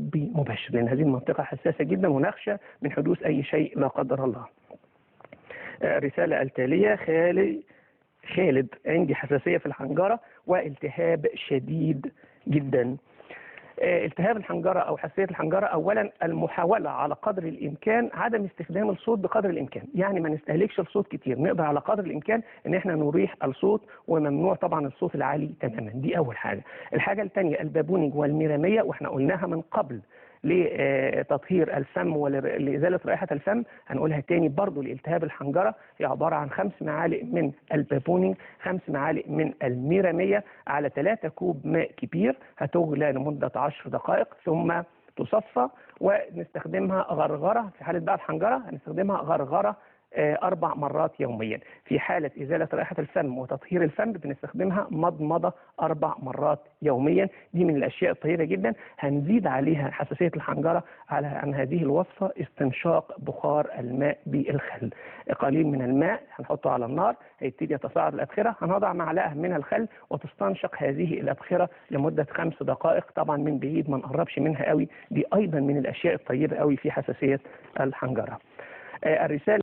طبي مباشر، لأن هذه المنطقة حساسة جدا ونخشى من حدوث أي شيء لا قدر الله. الرسالة التالية: خالد، عندي حساسية في الحنجرة والتهاب شديد جدا. التهاب الحنجرة أو حساسية الحنجرة، أولا المحاولة على قدر الإمكان عدم استخدام الصوت بقدر الإمكان، يعني ما نستهلكش الصوت كتير، نقدر على قدر الإمكان إن إحنا نريح الصوت، وممنوع طبعا الصوت العالي تماما. دي أول حاجة. الحاجة الثانية البابونج والميرامية، وإحنا قلناها من قبل لتطهير الفم ولإزالة رائحة الفم، هنقولها تاني برضو لالتهاب الحنجرة. هي عبارة عن 5 معالق من البابونج، 5 معالق من الميرامية على 3 كوب ماء كبير، هتغلى لمدة 10 دقائق ثم تصفى، ونستخدمها غرغرة. في حالة بقى الحنجرة هنستخدمها غرغرة 4 مرات يوميا. في حالة إزالة رائحة الفم وتطهير الفم بنستخدمها مضمضة 4 مرات يوميا. دي من الأشياء الطيبة جدا. هنزيد عليها حساسية الحنجرة عن هذه الوصفة استنشاق بخار الماء بالخل. قليل من الماء هنحطه على النار، هيبتدي يتصاعد الأبخرة، هنضع معلقة من الخل وتستنشق هذه الأبخرة لمدة 5 دقائق، طبعا من بعيد ما نقربش منها قوي. دي أيضا من الأشياء الطيبة قوي في حساسية الحنجرة. الرسالة